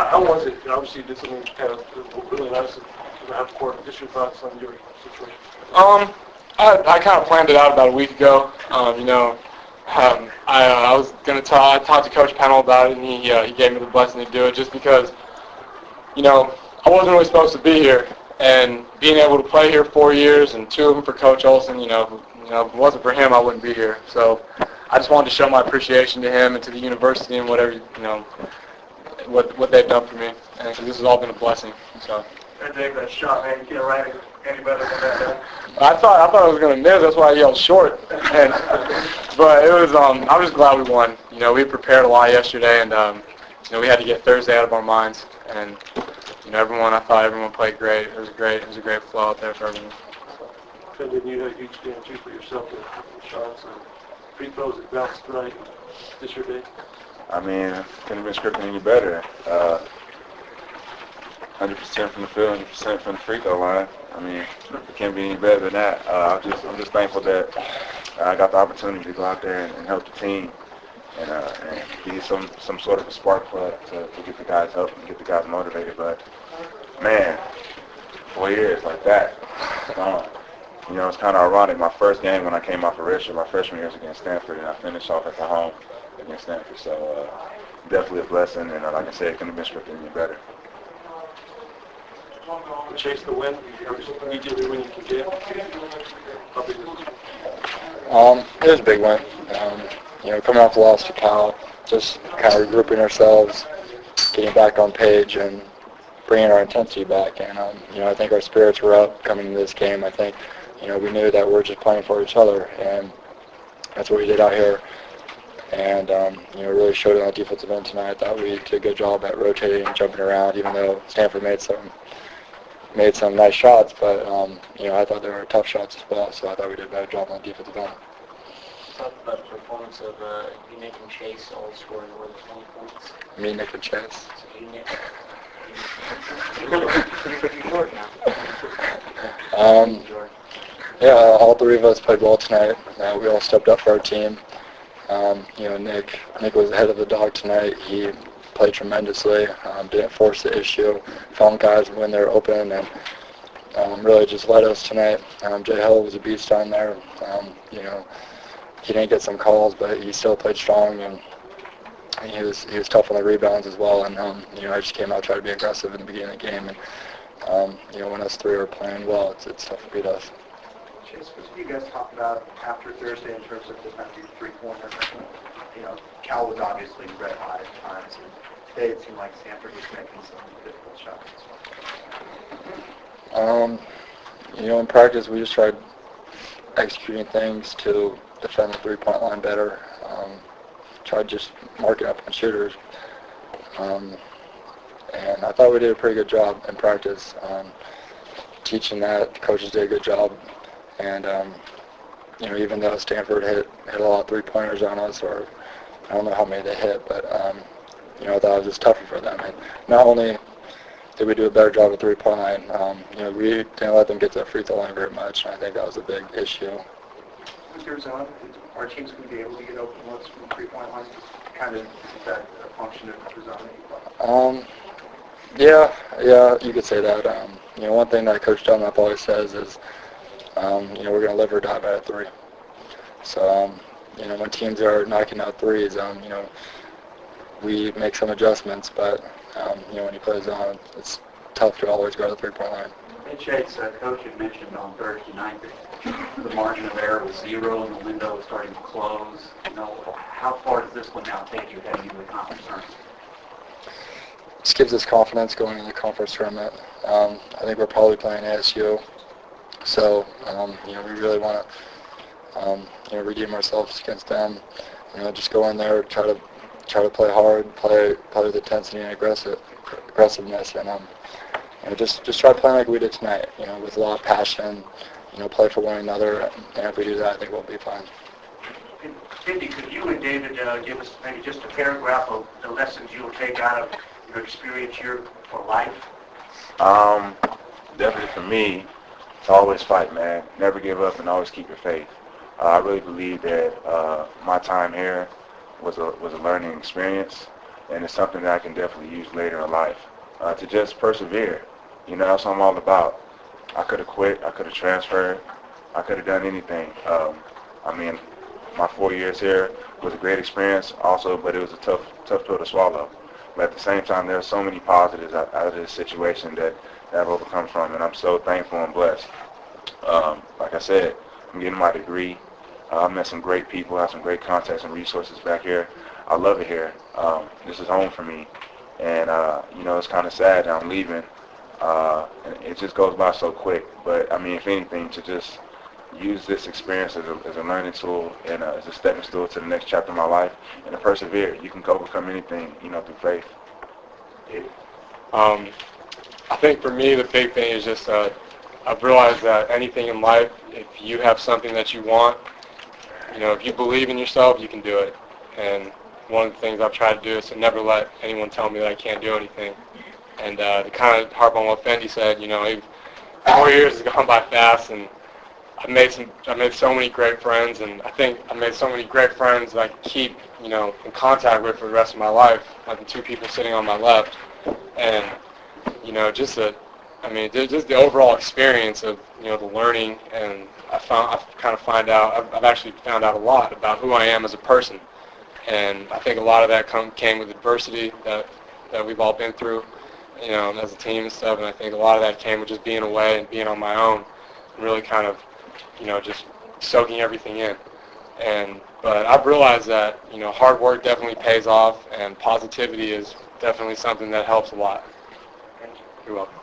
How was it? Obviously, you did something kind of really nice to have court. Just your thoughts on your situation. I kind of planned it out about a week ago. I was going to talk to Coach Pennell about it, and he gave me the blessing to do it just because, I wasn't really supposed to be here. And being able to play here 4 years and 2 of them for Coach Olson, if it wasn't for him, I wouldn't be here. So I just wanted to show my appreciation to him and to the university and whatever, what they've done for me. And because this has all been a blessing. So. I think that shot, man. You can't write any better than that. I thought I was going to miss. That's why I yelled short. But it was. I'm just glad we won. We prepared a lot yesterday, and we had to get Thursday out of our minds. And I thought everyone played great. It was a great flow out there for everyone. Fendi, you had a huge game too for yourself with shots and free throws that bounced tonight. This your day? I mean, couldn't have been scripted any better. 100% from the field, 100% from the free throw line. I mean, it can't be any better than that. I'm just thankful that I got the opportunity to go out there and help the team and be some sort of a spark plug to get the guys up and get the guys motivated. But man, 4 years like that, it's kind of ironic. My first game when I came off of redshirt, my freshman year was against Stanford, and I finished off at the home against Stanford. So definitely a blessing, and like I said, it couldn't have been scripted any better. Chase the win. Each every win you can get. How big was it? It was a big win. Coming off the loss to Cal, just kind of regrouping ourselves, getting back on page, and bringing our intensity back. And I think our spirits were up coming into this game. I think we knew that we're just playing for each other, and that's what we did out here. And really showed it on the defensive end tonight. I thought we did a good job at rotating and jumping around, even though Stanford made some nice shots, but I thought they were tough shots as well, so I thought we did a better job on the defensive end. Talk about the performance of Nick and Chase, all scoring more than 20 points. Me, Nick, and Chase. So you, Nick. All 3 of us played well tonight. We all stepped up for our team. Nick was ahead of the dog tonight. He played tremendously, didn't force the issue, found guys when they were open, and really just led us tonight. Jay Hill was a beast down there. He didn't get some calls, but he still played strong, and he was tough on the rebounds as well. And I just came out tried to be aggressive in the beginning of the game, and when us 3 are playing well, it's tough to beat us. Chase, what did you guys talk about after Thursday in terms of the three-pointer? Cal was obviously red hot at times, and today it seemed like Stanford was making some difficult shots as well. In practice, we just tried executing things to defend the three-point line better. Tried just marking up on shooters. And I thought we did a pretty good job in practice. Teaching that, the coaches did a good job. And, even though Stanford hit a lot of three-pointers on us, or I don't know how many they hit, but, I thought it was just tougher for them. And not only did we do a better job at three-point line, we didn't let them get to the free throw line very much, and I think that was a big issue. With your zone, are teams going to be able to get open looks from the three-point line? Kind of, is that a function of the zone that you play? Yeah, you could say that. One thing that Coach Dunlap always says is, we're going to live or die by a 3. So, when teams are knocking out threes, we make some adjustments, but, when you play zone, it's tough to always go to the three-point line. Hey, Chase, Coach had mentioned on Thursday night that the margin of error was 0 and the window was starting to close. How far does this one now take you heading into the conference tournament? This gives us confidence going into the conference tournament. I think we're probably playing ASU, so we really want to redeem ourselves against them. Just go in there, try to play hard, play with intensity and aggressiveness, and just try playing like we did tonight. With a lot of passion. Play for one another, and if we do that, I think we'll be fine. Fendi, could you and David give us maybe just a paragraph of the lessons you'll take out of your experience here for life? Definitely for me, to always fight, man. Never give up and always keep your faith. I really believe that my time here was a learning experience. and it's something that I can definitely use later in life. To just persevere, that's what I'm all about. I could have quit, I could have transferred, I could have done anything. I mean, my 4 years here was a great experience also, but it was a tough pill to swallow. But at the same time, there are so many positives out of this situation that I've overcome from, and I'm so thankful and blessed. Like I said, I'm getting my degree. I met some great people, have some great contacts and resources back here. I love it here. This is home for me. And, it's kind of sad that I'm leaving. And it just goes by so quick. But, I mean, if anything, to just use this experience as a learning tool and as a stepping stool to the next chapter of my life and to persevere. You can overcome anything, through faith. I think for me, the big thing is just I've realized that anything in life, if you have something that you want, if you believe in yourself, you can do it. And one of the things I've tried to do is to never let anyone tell me that I can't do anything. And to kind of harp on what Fendi said, 4 years has gone by fast, and I've made so many great friends, and I think I've made so many great friends that I can keep, in contact with for the rest of my life, like the two people sitting on my left. And, just the overall experience of, the learning, and I've actually found out a lot about who I am as a person. And I think a lot of that came with adversity that we've all been through, as a team and stuff. And I think a lot of that came with just being away and being on my own and really kind of, just soaking everything in. But I've realized that, hard work definitely pays off, and positivity is definitely something that helps a lot. You're welcome.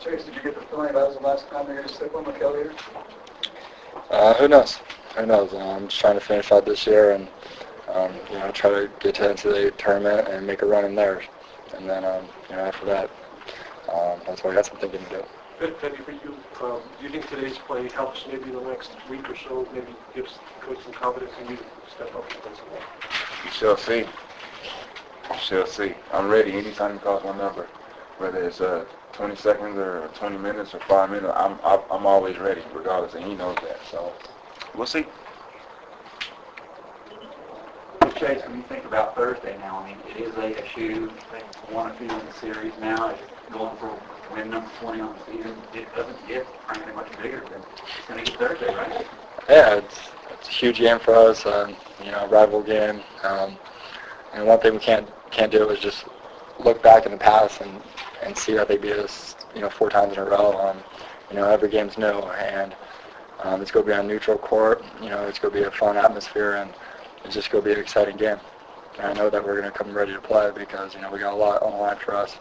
Chase, did you get the feeling that was the last time you're going to stick with McKell here? Who knows? I'm just trying to finish out this year and, try to get to the NCAA tournament and make a run in there. And then, after that, that's why I got some thinking to do. Fendi, for you, do you think today's play helps maybe the next week or so, maybe gives coach some confidence in you to step up defensively? You shall see. You shall see. I'm ready anytime you call my number. Whether it's 20 seconds or 20 minutes or 5 minutes, I'm always ready, regardless, and he knows that. So we'll see. Chase, when you think about Thursday now, I mean, it is ASU, one or two in the series now, it's going for win number 20 on the season. It doesn't get, frankly, much bigger than it's going to get Thursday, right? Yeah, it's a huge game for us, a rival game. And one thing we can't do is just look back in the past and see that they beat us, 4 times in a row. Every game's new, and it's going to be on neutral court. It's going to be a fun atmosphere, and it's just going to be an exciting game. And I know that we're going to come ready to play because, we got a lot on the line for us.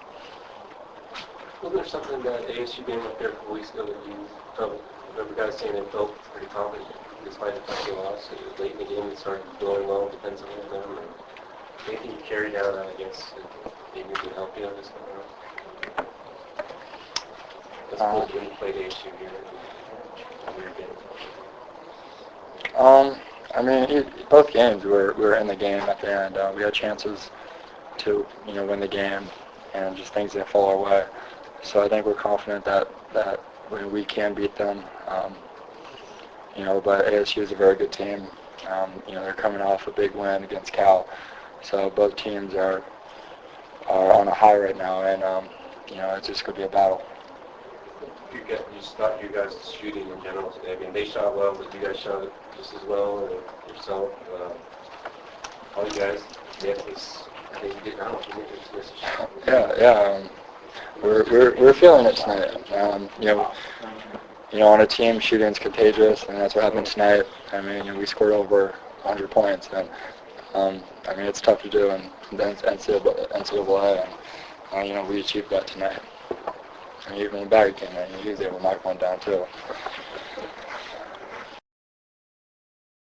Wasn't there something that ASU game up there a couple weeks ago that you felt, remember guys saying they felt pretty confident despite the fact they lost? It was late in the game, they started going well defensively with them. And anything you carried out, I guess, maybe can help you on this one? Let's suppose when you played ASU here, weird game. Both games we were in the game at the end. We had chances to, win the game, and just things didn't fall our way. So I think we're confident that we can beat them. But ASU is a very good team. They're coming off a big win against Cal. So both teams are on a high right now, and it's just going to be a battle. You just thought you guys' shooting in general today. They shot well, but you guys shot it just as well, and yourself. All you guys, I think you did not. Yeah. We're feeling it tonight. On a team, shooting's contagious, and that's what happened tonight. We scored over 100 points, and it's tough to do in the NCAA, and we achieved that tonight. And even when Bagga came in, he was able to knock one down too.